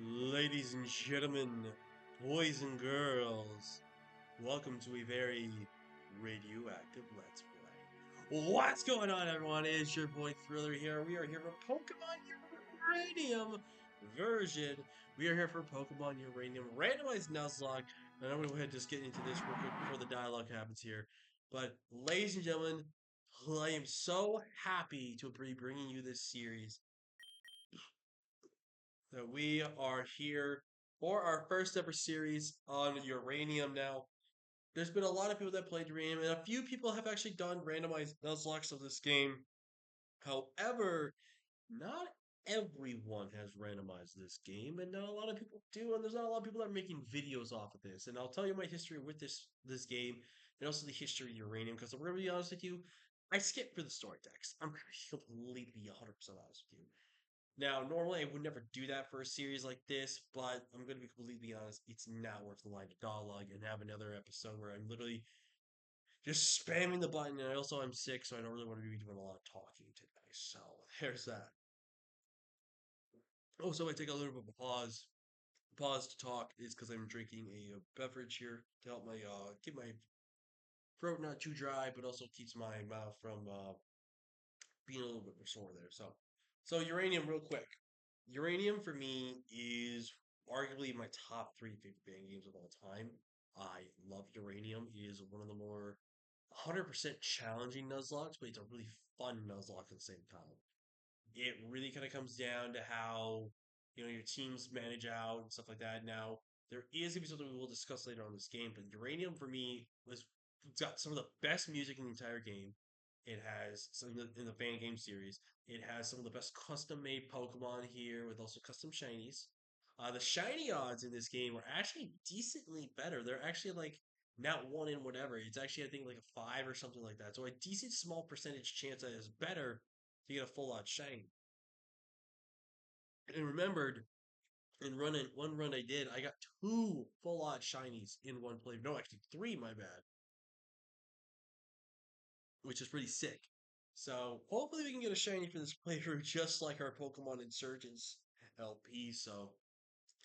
Ladies and gentlemen, boys and girls, welcome to a very radioactive Let's Play. What's going on, everyone? It's your boy Thriller here. We are here for Pokemon Uranium version. We are here for Pokemon Uranium randomized Nuzlocke. And I'm going to go ahead and just get into this real quick before the dialogue happens here. But, ladies and gentlemen, I am so happy to be bringing you this series that we are here for our first ever series on Uranium now. There's been a lot of people that played Uranium, and a few people have actually done randomized Nuzlocke of this game. However, not everyone has randomized this game, and not a lot of people do, and there's not a lot of people that are making videos off of this. And I'll tell you my history with this game, and also the history of Uranium, because I'm going to be honest with you, I skipped for the story text. I'm going to be completely 100% honest with you. Now, normally I would never do that for a series like this, but I'm going to be completely honest, it's not worth the line of dialogue and have another episode where I'm literally just spamming the button, and also I'm sick, so I don't really want to be doing a lot of talking today. So there's that. Also, I take a little bit of a pause to talk is because I'm drinking a beverage here to help my keep my throat not too dry, but also keeps my mouth from being a little bit more sore there. So uranium, real quick. Uranium for me is arguably my top three favorite band games of all time. I love Uranium. It is one of the more 100% challenging Nuzlocke, but it's a really fun Nuzlocke at the same time. It really kind of comes down to how your teams manage out and stuff like that. Now there is gonna be something we will discuss later on this game, but Uranium for me was it's got some of the best music in the entire game. It has some in the fan game series. It has some of the best custom made Pokemon here with also custom shinies. The shiny odds in this game are actually decently better. They're actually like not one in whatever. It's actually I think like a five or something like that. So a decent small percentage chance that it's better to get a full out shiny. And remembered in running one run I did, I got two full out shinies in one play. No, actually three, my bad, which is pretty sick. So hopefully we can get a shiny for this playthrough, just like our Pokemon Insurgents LP. So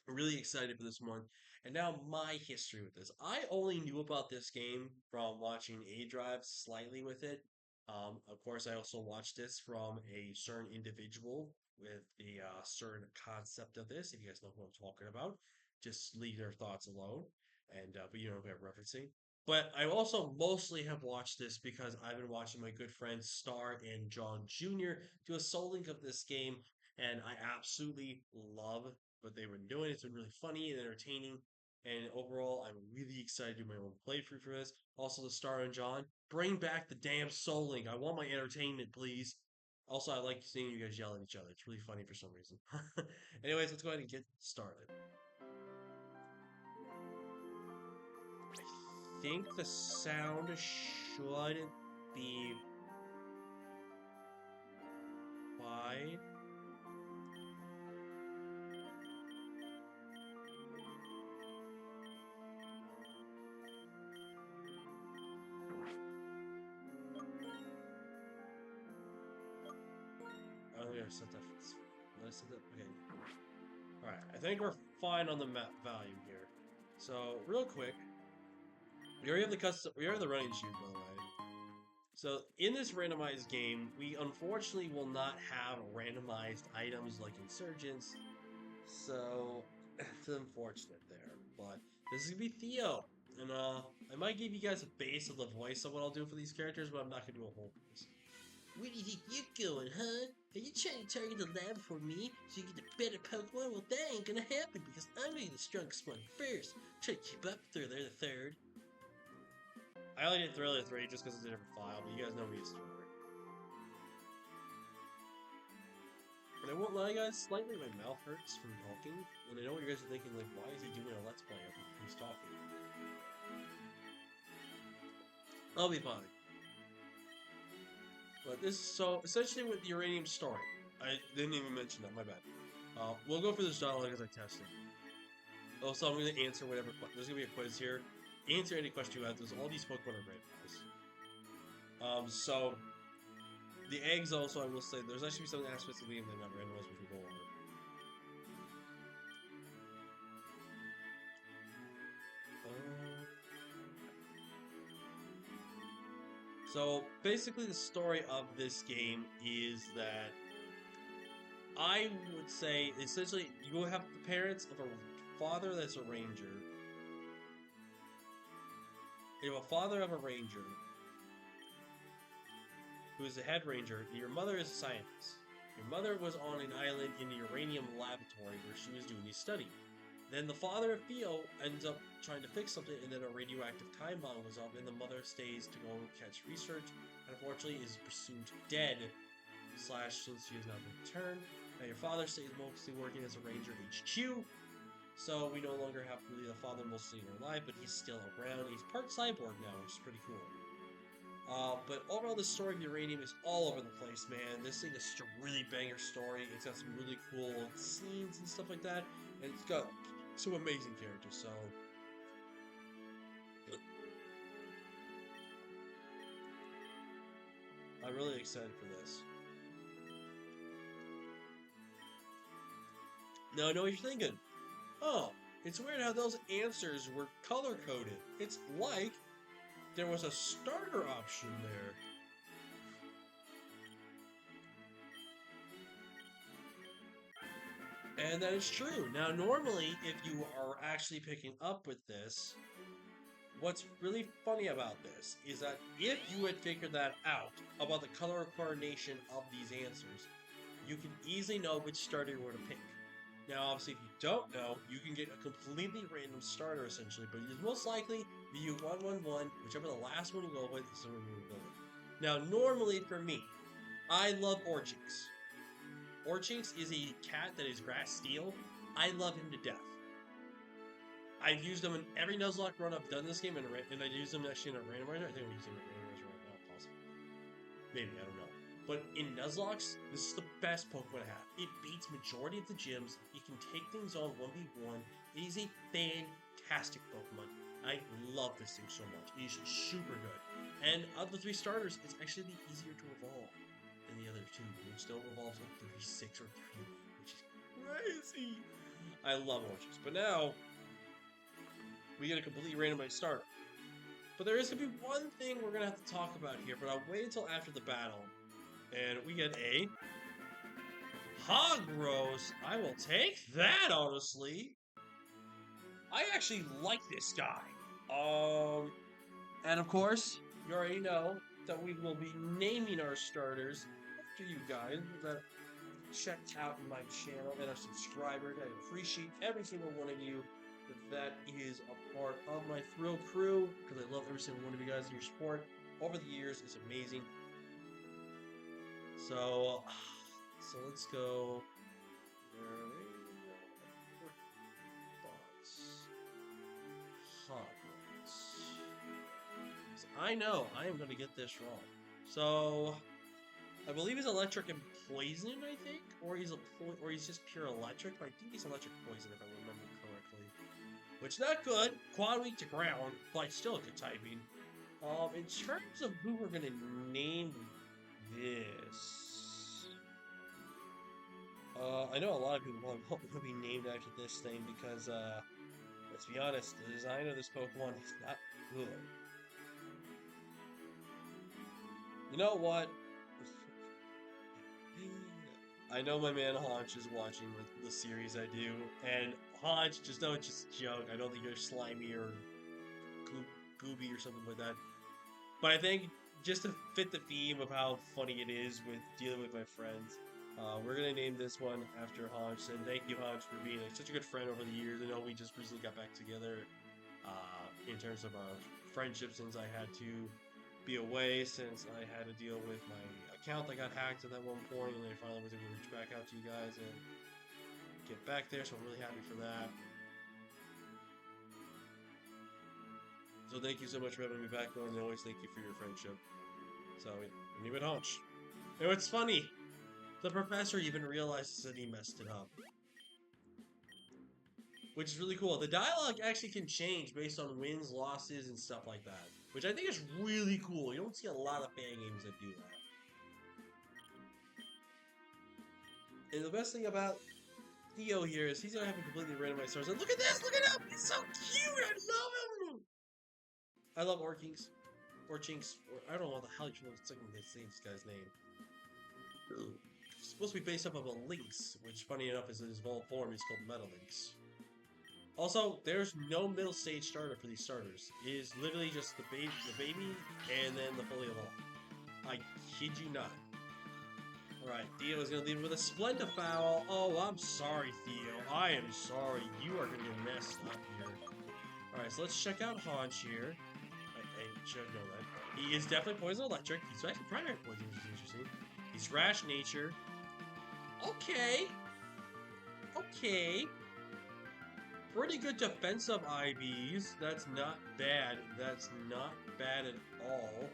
I'm really excited for this one. And now my history with this. I only knew about this game from watching A Drive slightly with it. Of course, I also watched this from a certain individual with the certain concept of this. If you guys know who I'm talking about, just leave their thoughts alone. And but you know who I'm referencing. But I also mostly have watched this because I've been watching my good friends Star and John Jr. do a soul link of this game, and I absolutely love what they've been doing. It's been really funny and entertaining. And overall, I'm really excited to do my own playthrough for this. Also, the Star and John, bring back the damn Soul Link. I want my entertainment, please. Also, I like seeing you guys yell at each other. It's really funny for some reason. Anyways, let's go ahead and get started. I think the sound should be fine. Oh, yeah, set that. Let's set that. Okay. All right. I think we're fine on the map volume here. So, real quick, we already have the custom. We already have the running shoes, by the way. So, in this randomized game, we unfortunately will not have randomized items like insurgents. So, it's unfortunate there. But this is gonna be Theo, and I might give you guys a base of the voice of what I'll do for these characters, but I'm not gonna do a whole voice. Where do you think you're going, huh? Are you trying to target the lab for me so you get a better Pokemon? Well, that ain't gonna happen because I'm gonna be the strongest one first. Try to keep up through there, the third. I only did Thriller 3 just because it's a different file, but you guys know me as Thriller. And I won't lie, guys, slightly my mouth hurts from talking, and I know what you guys are thinking, like, why is he doing a Let's Play of he's talking? I'll be fine. But this, so, essentially with the Uranium story, I didn't even mention that, my bad. We'll go for this dialogue as I test it. Also, I'm going to answer whatever. There's going to be a quiz here. Answer any question you have. There's all these Pokemon are randomized. So the eggs also, I will say, there's actually some aspects of the game that are not randomized, which we'll go over. So basically, the story of this game is that I would say essentially you have the parents of a father that's a ranger. You have a father of a ranger who is the head ranger, and your mother is a scientist. Your mother was on an island in the uranium laboratory where she was doing these studies. Then the father of Theo ends up trying to fix something, and then a radioactive time bomb goes off, and the mother stays to go catch research, and unfortunately is presumed dead, slash, since she has not been returned. Now, your father stays mostly working as a ranger at HQ, so we no longer have really a father mostly in our life, but he's still around. He's part cyborg now, which is pretty cool. But overall, the story of Uranium is all over the place, man. This thing is just a really banger story. It's got some really cool scenes and stuff like that, and it's got some amazing characters. So I'm really excited for this. Now I know what you're thinking. Oh, it's weird how those answers were color coded. It's like there was a starter option there. And that is true. Now, normally, if you are actually picking up with this, what's really funny about this is that if you had figured that out about the color coordination of these answers, you can easily know which starter you were to pick. Now, obviously, if you don't know, you can get a completely random starter essentially, but it's most likely be you 111, whichever the last one you go with is the one you go with. Now, normally for me, I love Orchinx. Orchinx is a cat that is grass steel. I love him to death. I've used them in every Nuzlocke run I've done this game, and I use them actually in a randomizer. I think I'm using a randomizer right now, possibly. Maybe, I don't know. But in Nuzlocke, this is the best Pokemon to have. It beats majority of the gyms. It can take things on 1v1. It is a fantastic Pokemon. I love this thing so much. It is super good. And of the three starters, it's actually the easier to evolve than the other two, which still evolves like 36 or 3, which is crazy. I love Orchinx. But now, we get a completely randomized starter. But there is going to be one thing we're going to have to talk about here, but I'll wait until after the battle. And we get a Hog Rose. I will take that, honestly. I actually like this guy. And of course, you already know that we will be naming our starters after you guys that checked out my channel and are subscribers. I appreciate every single one of you that is a part of my Thrill crew because I love every single one of you guys and your support over the years. It's amazing. So let's go. I know I am going to get this wrong. So I believe he's electric and poison. I think, or he's just pure electric. But I think he's electric poison if I remember correctly. Which not good. Quad weak to ground, but still good typing. In terms of who we're gonna name this, I know a lot of people want to be named after this thing because, let's be honest, the design of this Pokemon is not good. You know what? I know my man Haunch is watching the series I do, and Haunch, just know it's just a joke. I don't think you're slimy or gooby or something like that. But I think just to fit the theme of how funny it is with dealing with my friends, we're gonna name this one after Haunch. And thank you, Haunch, for being such a good friend over the years. I know we just recently got back together in terms of our friendship since I had to be away, since I had to deal with my account that got hacked at that one point, and I finally was able to reach back out to you guys and get back there. So I'm really happy for that. So thank you so much for having me back on, and always thank you for your friendship. So, name it Haunch. And what's funny, the professor even realizes that he messed it up. Which is really cool. The dialogue actually can change based on wins, losses, and stuff like that. Which I think is really cool. You don't see a lot of fan games that do that. And the best thing about Theo here is he's gonna have a completely randomized stars. And look at this! Look at him! He's so cute! I love him! I love Orkings. or Jinx, or I don't know what the hell you're saying this guy's name. It's supposed to be based off of a Lynx, which, funny enough, is his evolved form. He's called Meta Lynx. Also, there's no middle stage starter for these starters. It is literally just the baby, and then the fully evolved. I kid you not. Alright, Theo is going to leave with a Splendifowl. Oh, I'm sorry, Theo. I am sorry. You are going to get messed up here. Alright, so let's check out Haunch here. I should know that. He is definitely Poison Electric. He's actually Primary Poison, which is interesting. He's Rash Nature. Okay. Okay. Pretty good defensive IVs. That's not bad. That's not bad at all.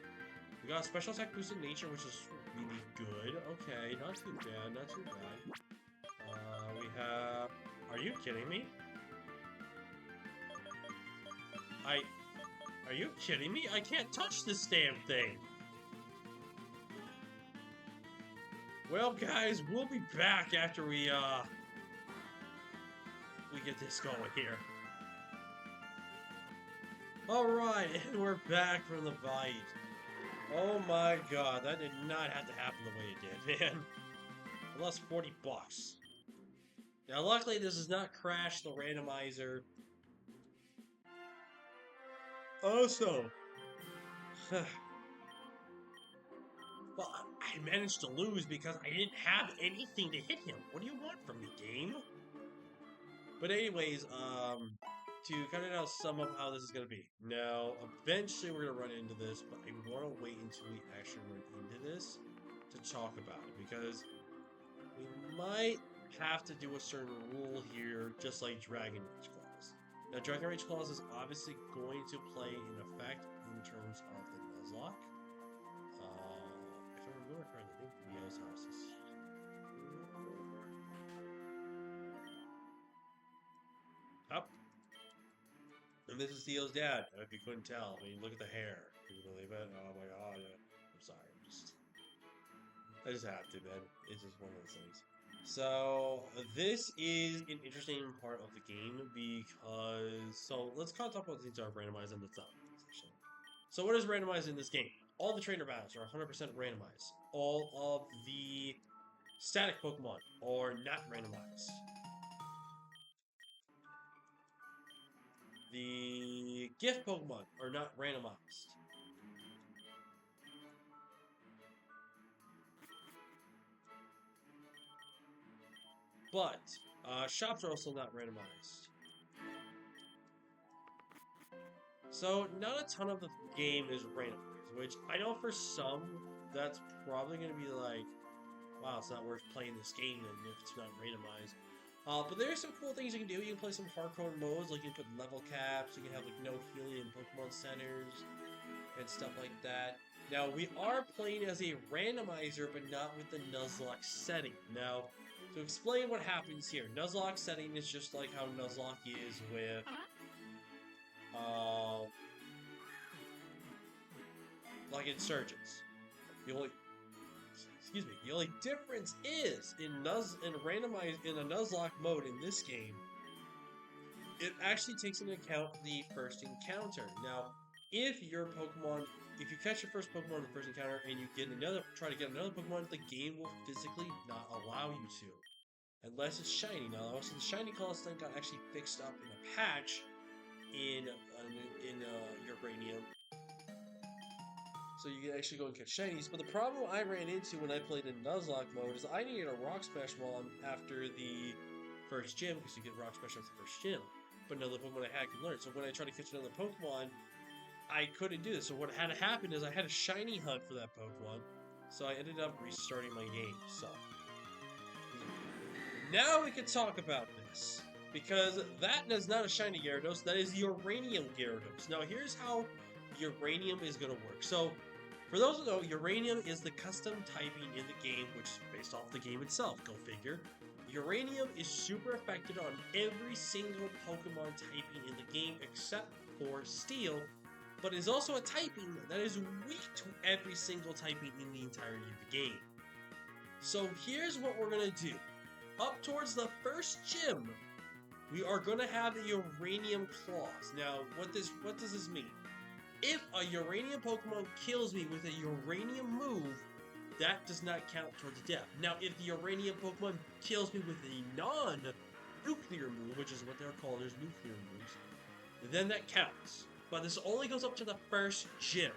We got a special attack boosted nature, which is really good. Okay, not too bad, not too bad. We have... Are you kidding me? Are you kidding me? I can't touch this damn thing! Well, guys, we'll be back after we get this going here. Alright, and we're back from the bite. Oh my god, that did not have to happen the way it did, man. I lost 40 bucks. Now, luckily, this does not crash the randomizer. Also, well, I managed to lose because I didn't have anything to hit him. What do you want from me, game? But anyways, to kind of now sum up how this is going to be. Now, eventually we're going to run into this, but I want to wait until we actually run into this to talk about it, because we might have to do a certain rule here, just like Dragon Rage Clause. Now, Dragon Rage Clause is obviously going to play an effect in terms of the Nuzlocke. If I remember correctly, I think Rio's house is... Up. And this is Theo's dad, if you couldn't tell. I mean, look at the hair. Can you believe it? Oh my god. I'm sorry. I just have to, man. It's just one of those things. So, this is an interesting part of the game because... So, let's kind of talk about things that are randomized in the top section. So, what is randomized in this game? All the trainer battles are 100% randomized. All of the static Pokemon are not randomized. The gift Pokemon are not randomized. But, shops are also not randomized. So, not a ton of the game is randomized, which I know for some, that's probably going to be like, wow, it's not worth playing this game then if it's not randomized. But there are some cool things you can do. You can play some hardcore modes, like you can put level caps, you can have like no healing in Pokemon centers, and stuff like that. Now, we are playing as a randomizer, but not with the Nuzlocke setting. Now, to explain what happens here, Nuzlocke setting is just like how Nuzlocke is with, like Insurgents. The only difference is in a Nuzlocke mode in this game, it actually takes into account the first encounter. Now, if you catch your first Pokemon in the first encounter and you try to get another Pokemon, the game will physically not allow you to. Unless it's shiny. Now, also the shiny clause thing got actually fixed up in a patch in Uranium. So you can actually go and catch shinies. But the problem I ran into when I played in Nuzlocke mode is I needed a Rock Smash Wall after the first gym, because you get Rock Smash after the first gym. But another Pokemon I had could learn. So when I tried to catch another Pokemon, I couldn't do this. So what had to happen is I had a shiny hunt for that Pokemon. So I ended up restarting my game. So now we can talk about this. Because that is not a shiny Gyarados, that is Uranium Gyarados. Now here's how Uranium is going to work. So, for those who know, Uranium is the custom typing in the game, which is based off the game itself, go figure. Uranium is super affected on every single Pokemon typing in the game except for Steel, but is also a typing that is weak to every single typing in the entirety of the game. So here's what we're going to do. Up towards the first gym, we are going to have the Uranium Claws. Now, what does this mean? If a Uranium Pokemon kills me with a Uranium move, that does not count towards death. Now, if the Uranium Pokemon kills me with a non-nuclear move, which is what they're called, there's nuclear moves, then that counts. But this only goes up to the first gym.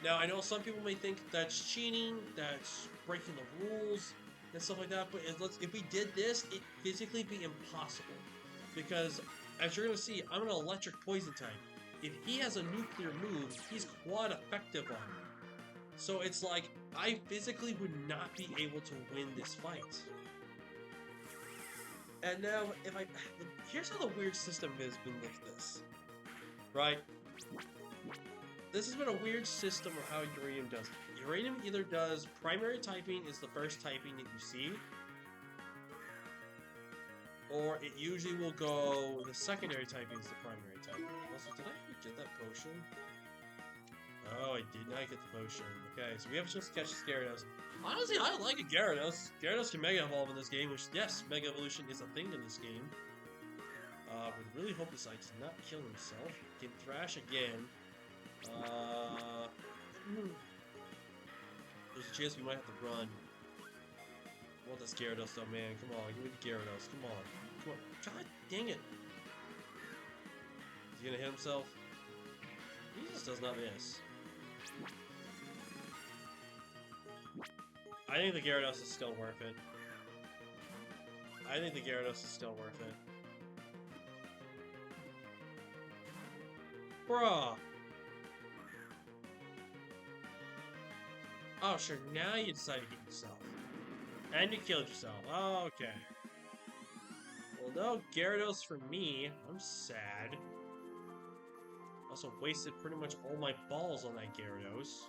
Now, I know some people may think that's cheating, that's breaking the rules, and stuff like that, but if we did this, it'd physically be impossible. Because, as you're going to see, I'm an electric poison type. If he has a nuclear move, he's quad effective on me. So it's like, I physically would not be able to win this fight. And now, here's how the weird system has been with this. Right? This has been a weird system of how Uranium does it. Uranium either does primary typing is the first typing that you see, or it usually will go the secondary typing is the primary typing. Also, did I ever get that potion? Oh, I did not get the potion. Okay, so we have to just catch Gyarados. Honestly, I like a Gyarados. Gyarados can Mega Evolve in this game, which, yes, Mega Evolution is a thing in this game. But really hope this guy does not kill himself. Can Thrash again. There's a chance we might have to run. I want this Gyarados though, man. Come on, give me the Gyarados. Come on. Come on. God dang it. Is he gonna hit himself? He just does not miss. I think the Gyarados is still worth it. I think the Gyarados is still worth it. Bruh! Oh, sure, now you decide to hit yourself. And you killed yourself. Oh, okay. Well, no Gyarados for me. I'm sad. Also wasted pretty much all my balls on that Gyarados.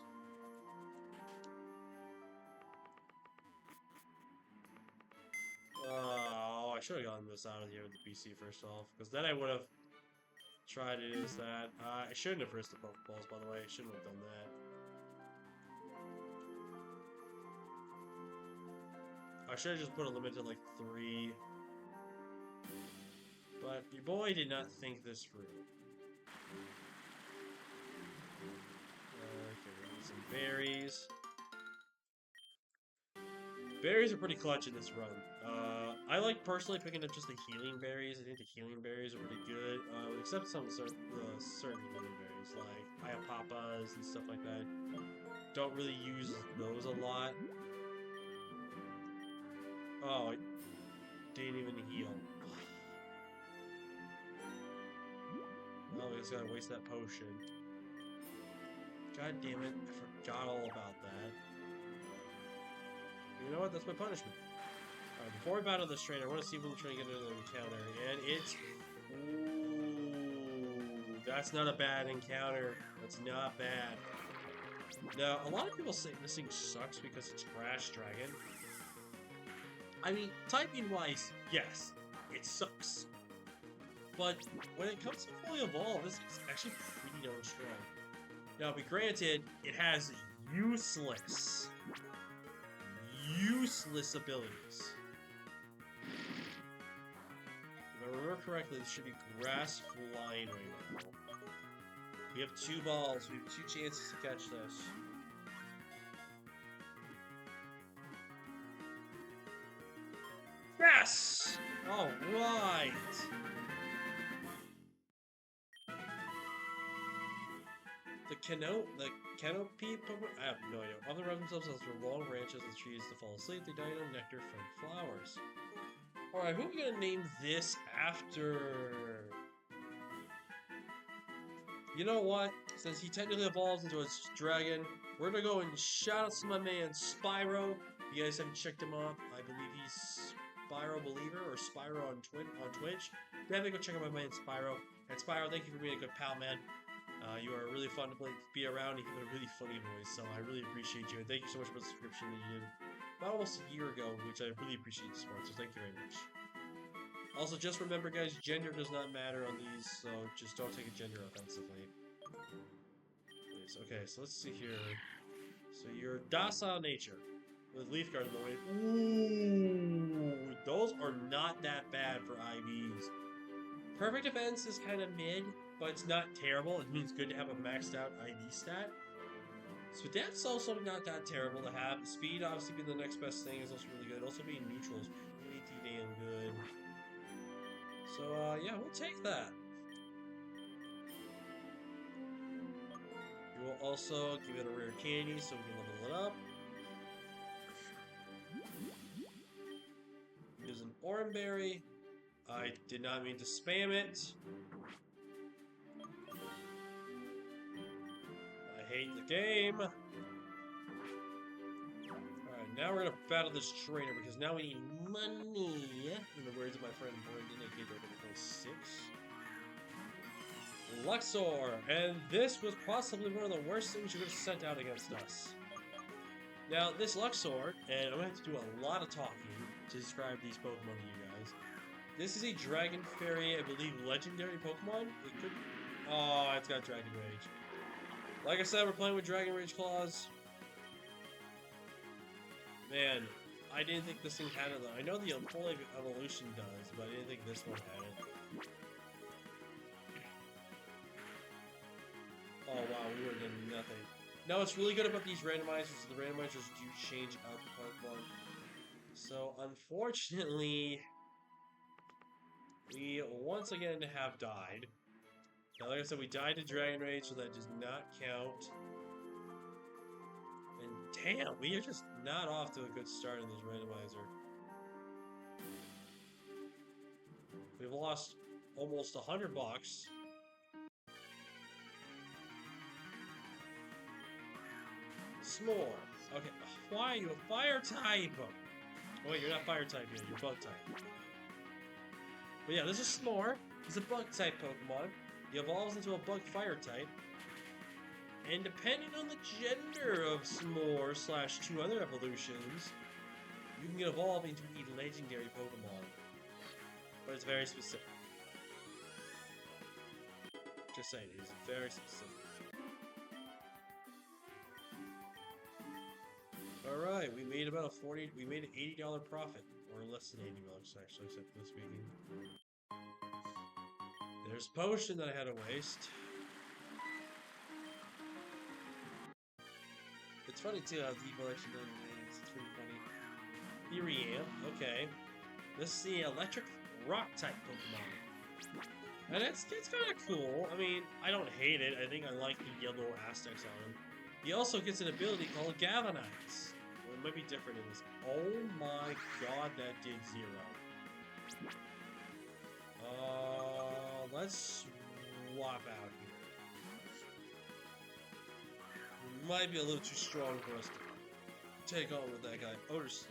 Oh, I should have gotten this out of here with the BC first off. Because then I would have tried to use that. I shouldn't have risked the Pokeballs, by the way. I shouldn't have done that. I should have just put a limit to like 3. But your boy did not think this through. Okay, we need some berries. Berries are pretty clutch in this run. I like personally picking up just the healing berries. I think the healing berries are pretty good, except some certain healing berries, like Iapapas and stuff like that. Don't really use those a lot. Oh, it didn't even heal. Oh, we just gotta waste that potion. God damn it, I forgot all about that. You know what? That's my punishment. Alright, before we battle this trainer, I want to see if we can try to get another encounter. And it's... Ooh, that's not a bad encounter. That's not bad. Now, a lot of people say this thing sucks because it's Crash Dragon. I mean, typing-wise, yes, it sucks. But when it comes to fully evolve, this is actually pretty darn strong. Now, be granted, it has useless abilities. If I remember correctly, this should be Grass Flying right now. We have 2 balls. We have 2 chances to catch this. Yes! All right. The canopy Pokemon? I have no idea. Often wrap themselves as their long branches of trees to fall asleep. They dine on nectar from flowers. Alright, who are we gonna name this after? You know what? Since he technically evolves into a dragon, we're gonna go and shout out to my man Spyro. If you guys haven't checked him out, I believe he's Spyro Believer or Spyro on Twitch. Definitely go check out my man Spyro. And Spyro, thank you for being a good pal, man. You are really fun to be around. You have a really funny voice, so I really appreciate you. And thank you so much for the subscription that you did about almost a year ago, which I really appreciate the support, so thank you very much. Also, just remember, guys, gender does not matter on these, so just don't take a gender offensively. Okay, so let's see here. So you're docile nature with Leaf Guard in the way. Ooh, those are not that bad for IVs. Perfect defense is kind of mid, but it's not terrible. It means good to have a maxed out ID stat. So that's also not that terrible to have. Speed, obviously, being the next best thing is also really good. Also, being neutral is pretty damn good. So, yeah, we'll take that. We will also give it a rare candy so we can level it up. There's an orange berry. I did not mean to spam it. I hate the game. Alright, now we're gonna battle this trainer because now we need money. In the words of my friend Brendan, aka Double 6. Luxor, and this was possibly one of the worst things you could have sent out against us. Now, this Luxor, and I'm gonna have to do a lot of talking to describe these Pokemon to you guys. This is a Dragon Fairy, I believe, legendary Pokemon. It could. Oh, it's got Dragon Rage. Like I said, we're playing with Dragon Rage Claws. Man, I didn't think this thing had it though. I know the full evolution does, but I didn't think this one had it. Oh wow, we were getting nothing. Now what's really good about these randomizers is the randomizers do change out the Pokemon. So unfortunately, we once again have died. Now like I said, we died to Dragon Rage, so that does not count. And damn, we are just not off to a good start in this randomizer. We've lost almost $100. S'more. Okay, why are you a fire type? Oh wait, you're not fire type yet, you're bug type. But yeah, this is S'more. He's a bug type Pokemon. He evolves into a bug fire type. And depending on the gender of S'more / 2 other evolutions, you can evolve into a legendary Pokemon. But it's very specific. Just saying, it is very specific. Alright, we made about we made an $80 profit. Or less than $80 actually, except for this weekend. There's potion that I had to waste. It's funny too how people actually know the names. It's pretty funny. Uranium, okay. This is the electric rock type Pokemon. And it's kind of cool. I mean, I don't hate it. I think I like the yellow aspects on him. He also gets an ability called Galvanize. Well, it might be different in this. Oh my god, that did 0. Let's swap out here. Might be a little too strong for us to take on with that guy. Otis.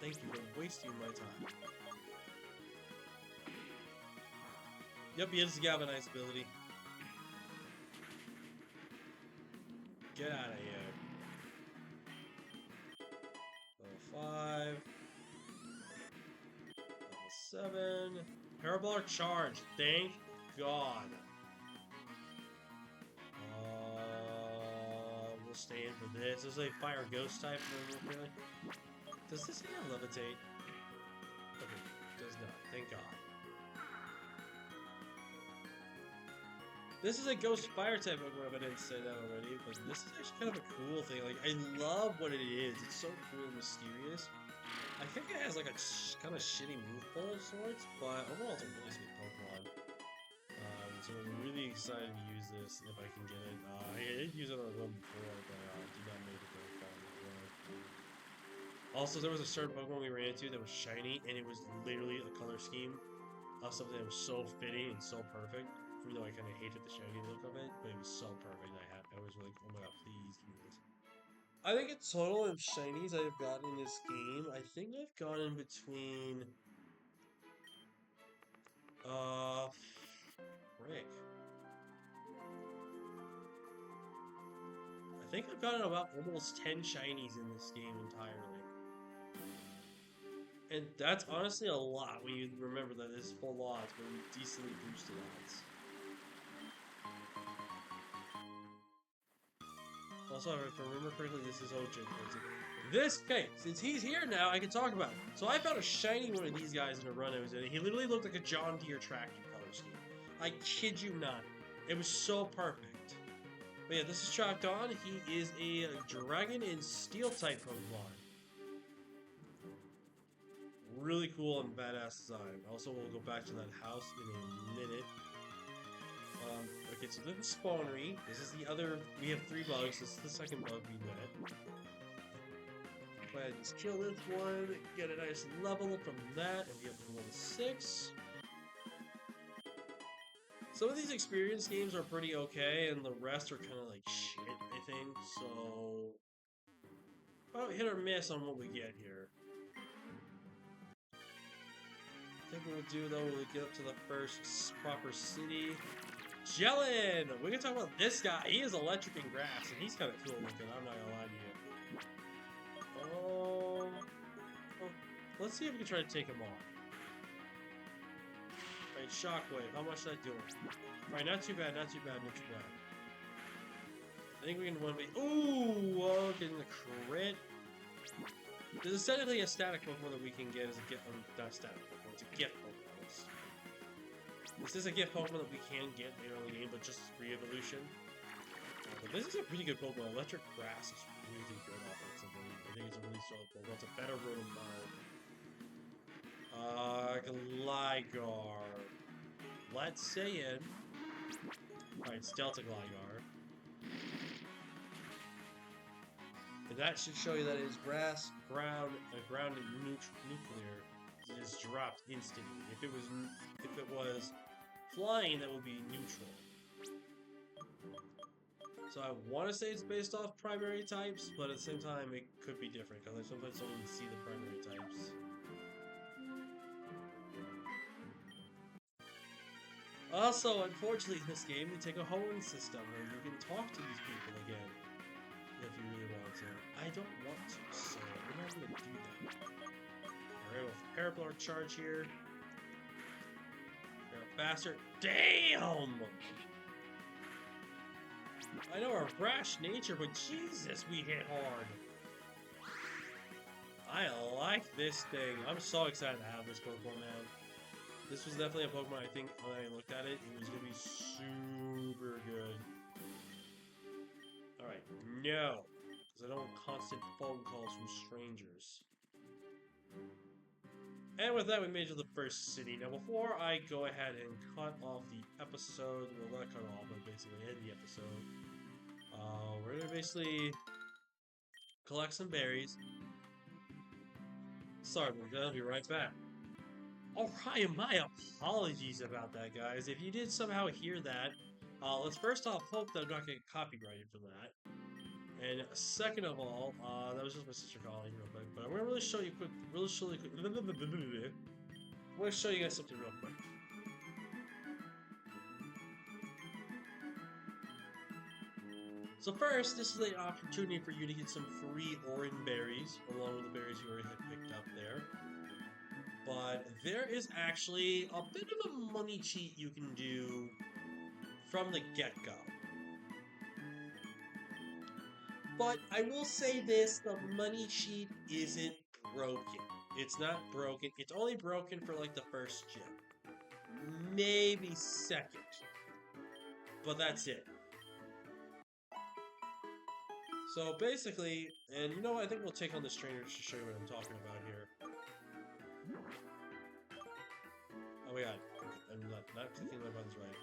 Thank you for wasting my time. Yep, he has the Galvanize ability. Get out of here. Level 5. Level 7. Parabolic Charge. Thank God. We'll stay in for this. This is a Fire Ghost type. Really. Does this thing have Levitate? Okay, does not. Thank God. This is a Ghost Fire type Pokemon, if I didn't say that already, but this is actually kind of a cool thing. Like, I love what it is. It's so cool and mysterious. I think it has like a kind of shitty move pool of sorts, but overall it's a really sweet Pokemon. So I'm really excited to use this if I can get it. I did use it on a run before, but did not make it very far. Also, there was a certain Pokemon we ran into that was shiny, and it was literally a color scheme of something that was so fitting and so perfect. Even though I kind of hated the shiny look of it, but it was so perfect. I was like, oh my god, please give me this. I think in total of shinies I've gotten in this game, I think I've gotten between frick. I think I've gotten about almost 10 shinies in this game entirely. And that's honestly a lot when you remember that this is full odds, but decently boosted odds. Also, if I remember correctly, this is OJ. Okay, since he's here now, I can talk about it. So I found a shiny one of these guys in a run I was in. He literally looked like a John Deere tractor color scheme. I kid you not. It was so perfect. But yeah, this is Chalked On. He is a dragon and steel type Pokemon. Really cool and badass design. Also, we'll go back to that house in a minute. Okay, so this is Spawnery. This is the other. We have 3 bugs. This is the second bug we met. Go ahead and just kill this one. Get a nice level from that, and we have level 6. Some of these experience games are pretty okay, and the rest are kind of like shit, I think. So, well, hit or miss on what we get here. I think what we'll do though, we'll get up to the first proper city. Jellin! We can talk about this guy. He is electric and grass, and he's kind of cool looking. I'm not gonna lie to you. Oh, let's see if we can try to take him off. Alright, Shockwave. How much did that do? Alright, not too bad, not too bad, not too bad. I think we can 1v. Ooh, getting the crit. This is technically a static Pokemon that we can get as a gift. Not static Pokemon, it's a gift Pokemon. This is a gift Pokemon that we can get later in the game, but just re-evolution. But this is a pretty good Pokemon. Electric Grass is really good offensively. I think it's a really solid Pokemon. It's a better Rotom Gligar. Let's say it. Alright, it's Delta Gligar. And that should show you that it is grass, ground, and nuclear. It is dropped instantly. If it was flying, that would be neutral. So I want to say it's based off primary types, but at the same time, it could be different because I sometimes don't even see the primary types. Also, unfortunately, in this game, they take a Hoenn system where you can talk to these people again. If you really want to. I don't want to, so we're not going to do that. Alright, with Parabolic Charge here. We're faster. Damn! I know our brash nature, but Jesus, we hit hard. I like this thing. I'm so excited to have this Pokemon, man. This was definitely a Pokemon I think when I looked at it, it was going to be super good. Alright, no. Because I don't want constant phone calls from strangers. And with that, we made it to the first city. Now, before I go ahead and cut off the episode, well, not cut off, but basically end the episode, we're going to basically collect some berries. Sorry, we're going to be right back. Alright, my apologies about that, guys. If you did somehow hear that, let's first off hope that I'm not getting copyrighted for that. And second of all, that was just my sister calling real quick, but I'm gonna really show you quick, I'm gonna show you guys something real quick. So first, this is an opportunity for you to get some free Oran berries, along with the berries you already had picked up there. But there is actually a bit of a money cheat you can do from the get-go. But I will say this, the money cheat isn't broken. It's not broken. It's only broken for like the first gym. Maybe second. But that's it. So basically, and you know what, I think we'll take on this trainer to show you what I'm talking about here. Oh my god, I'm not clicking my buttons right.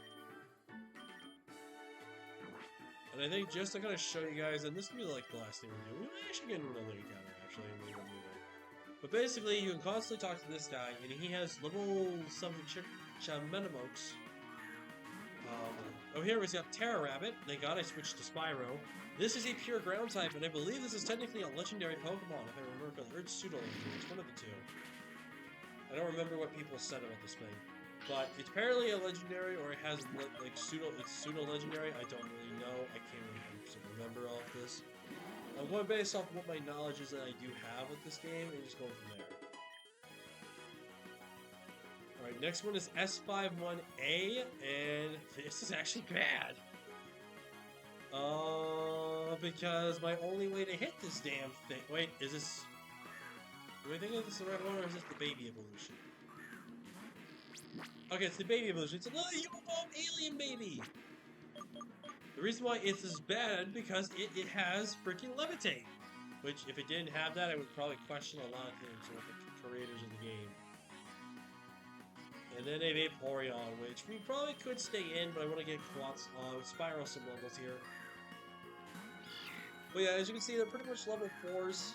And I think just to kind of show you guys, and this will be like the last thing we do, we might actually get another encounter actually, and we'll do that. But basically, you can constantly talk to this guy, and he has little something Chamenomox. Over here we've got Terra Rabbit. Thank God I switched to Spyro. This is a pure ground type, and I believe this is technically a legendary Pokemon, if I remember correctly. Or it's pseudo-legendary. It's one of the two. I don't remember what people said about this thing. But it's apparently a legendary, or it has like it's pseudo-legendary. I don't really know. I can't really remember all of this. I'm going based off what my knowledge is that I do have with this game, and just going from there. Alright, next one is S51A, and this is actually bad. Because my only way to hit this damn thing... Wait, is this... Do I think this is the right one, or is this the baby evolution? Okay, it's the baby evolution. It's a little evolved alien baby! The reason why it's as bad because it has freaking levitate. Which, if it didn't have that, I would probably question a lot of things with the creators of the game. And then a Vaporeon, which we probably could stay in, but I want to get Spiral some levels here. But yeah, as you can see, they're pretty much level 4s.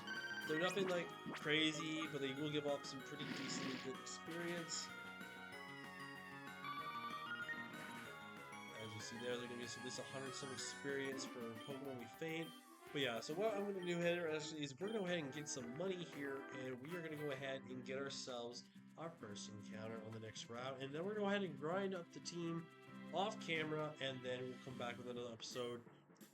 They're nothing like crazy, but they will give off some pretty decently good experience. As you see there, they're going to get at least 100 some experience for Pokemon we faint. But yeah, so what I'm going to do here actually is we're going to go ahead and get some money here, and we are going to go ahead and get ourselves our first encounter on the next route, and then we're going to go ahead and grind up the team off camera, and then we'll come back with another episode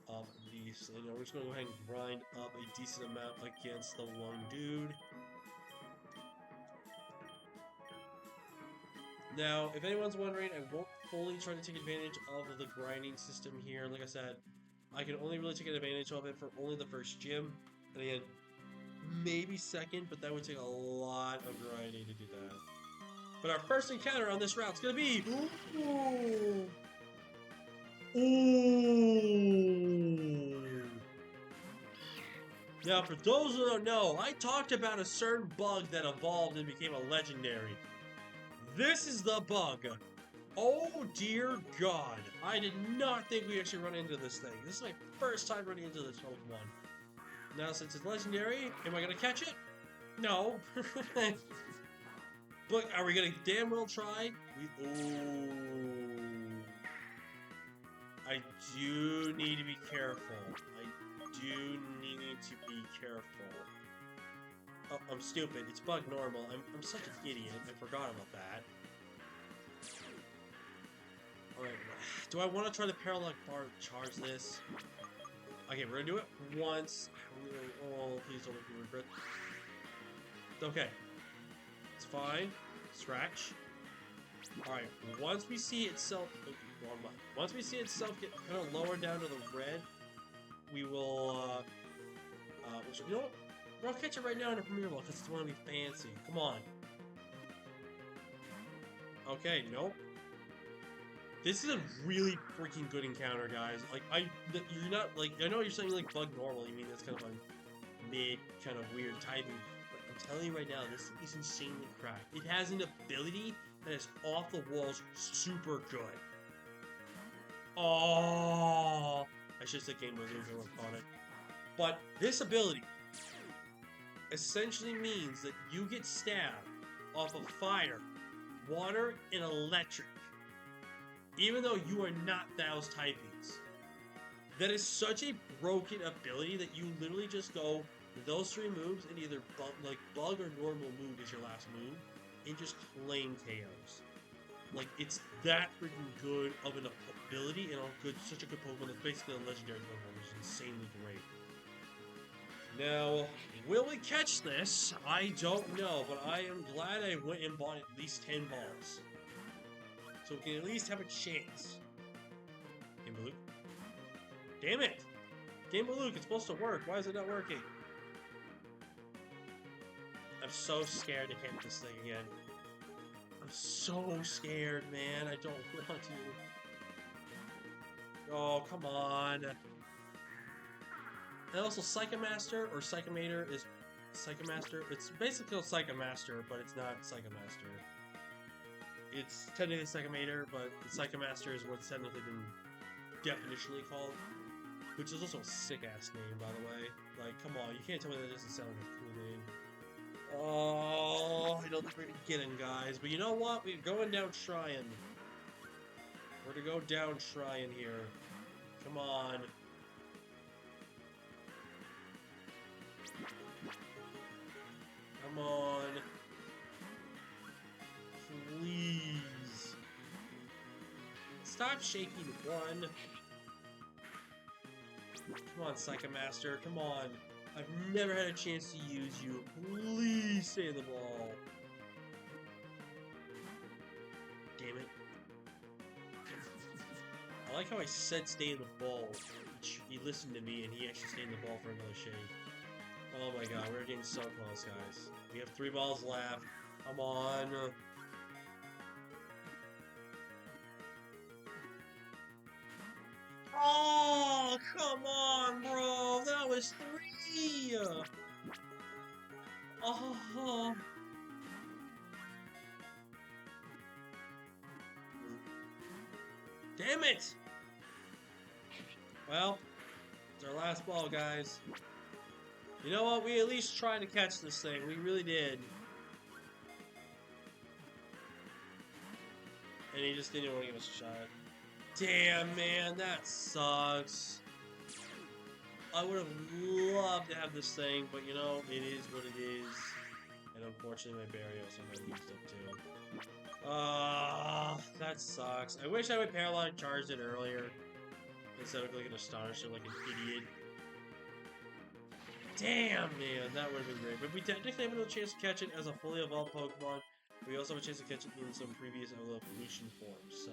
of these. You know, we're just going to go ahead and grind up a decent amount against the one dude. Now, if anyone's wondering, I won't fully try to take advantage of the grinding system here. Like I said, I can only really take advantage of it for only the first gym, and again, maybe second, but that would take a lot of grinding to do that. But our first encounter on this route is going to be... Ooh! Ooh! Now, for those who don't know, I talked about a certain bug that evolved and became a legendary. This is the bug. Oh dear God. I did not think we actually run into this thing. This is my first time running into this Pokemon. Now, since it's legendary, am I going to catch it? No. But are we going to damn well try? Ooh. I do need to be careful. I do need to be careful. Oh, I'm stupid. It's bug normal. I'm such an idiot. I forgot about that. Alright, do I want to try the Parallax Bar charge this? Okay, we're gonna do it once. Oh, please don't make me regret. Okay. It's fine. Scratch. Alright, once we see itself... Once we see itself get kind of lower down to the red, we will, you know what? We'll catch it right now in a Premier Ball, because it's want to be fancy. Come on. Okay, nope. This is a really freaking good encounter, guys. Like, you're not, like, I know you're saying, like, bug normal. You mean that's kind of a mid, kind of weird typing. But I'm telling you right now, this is insanely cracked. It has an ability that is off the walls super good. Oh, I should have said Game Over on it. But this ability essentially means that you get stabbed off of fire, water, and electric, even though you are not those typings. That is such a broken ability that you literally just go those 3 moves and either bug or normal move is your last move, and just claim KOs. Like, it's that freaking good of an ability and such a good Pokemon that's basically a legendary Pokemon, which is insanely great. Now, will we catch this? I don't know, but I am glad I went and bought at least 10 balls. So we can at least have a chance. Game Luke. Damn it! Game Luke, it's supposed to work. Why is it not working? I'm so scared to hit this thing again. I'm so scared, man. I don't want to. Oh, come on. And also, Psychomaster or Psychomator is Psychomaster. It's basically called Psychomaster, but it's not Psychomaster. It's technically Psychomator, but the Psychomaster is what's technically been definitionally called. Which is also a sick-ass name, by the way. Like, come on, you can't tell me that doesn't sound like a cool name. Oh, I don't think we're gonna get him, guys. But you know what? We're going down trying. We're gonna go down trying here. Come on. Come on. Please. Stop shaking 1. Come on, Psychomaster. Come on. I've never had a chance to use you. Please stay in the ball. Damn it. I like how I said stay in the ball. You bitch. He listened to me, and he actually stayed in the ball for another shade. Oh my god, we're getting so close, guys. We have 3 balls left. Come on. Oh, come on, bro. That was 3. Oh. Damn it. Well, it's our last ball, guys. You know what? We at least tried to catch this thing. We really did. And he just didn't want to give us a shot. Damn, man. That sucks. I would have loved to have this thing, but you know, it is what it is. And unfortunately, my Barrios I might used up too. That sucks. I wish I would Paralyze charge it earlier instead of like an Astonisher like an idiot. Damn, man, that would have been great. But we technically have no chance to catch it as a fully evolved Pokemon. We also have a chance to catch it in some previous evolution forms. So,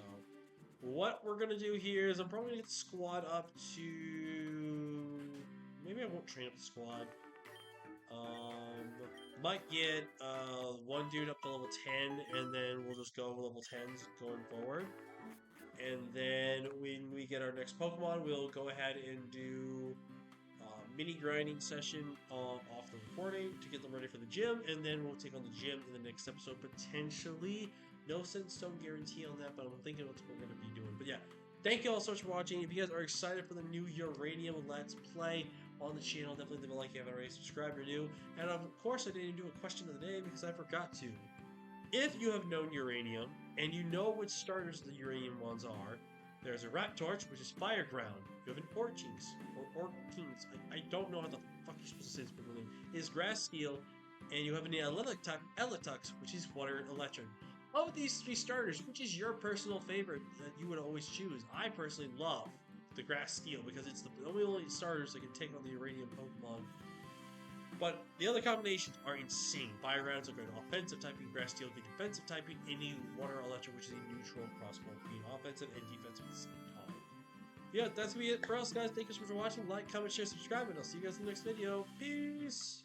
what we're gonna do here is I'm probably gonna get the squad up to. Maybe I won't train up the squad. Might get one dude up to level 10, and then we'll just go level 10s going forward. And then when we get our next Pokemon, we'll go ahead and do mini grinding session off the recording to get them ready for the gym, and then we'll take on the gym in the next episode potentially. No set in stone guarantee on that, but I'm thinking that's what we're going to be doing. But yeah, thank you all so much for watching. If you guys are excited for the new Uranium Let's Play on the channel, definitely leave a like if you haven't already. Subscribe if you're new. And of course, I didn't do a question of the day because I forgot to. If you have known Uranium and you know which starters the Uranium ones are, there's a Rat Torch, which is Fire Ground. You have an Orchings, or Orkings. I don't know how the fuck you're supposed to say this Pokemon name. Is Grass Steel, and you have an Eletux, which is Water and Electric. Of these 3 starters, which is your personal favorite that you would always choose? I personally love the Grass Steel because it's the only starters that can take on the Uranium Pokemon. But the other combinations are insane. Fire Grounds are good offensive typing, Grass Steel good defensive typing, any Water Electric, which is a neutral crossbow, being offensive and defensive at the same time. Yeah, that's gonna be it for us, guys. Thank you so much for watching. Like, comment, share, subscribe, and I'll see you guys in the next video. Peace!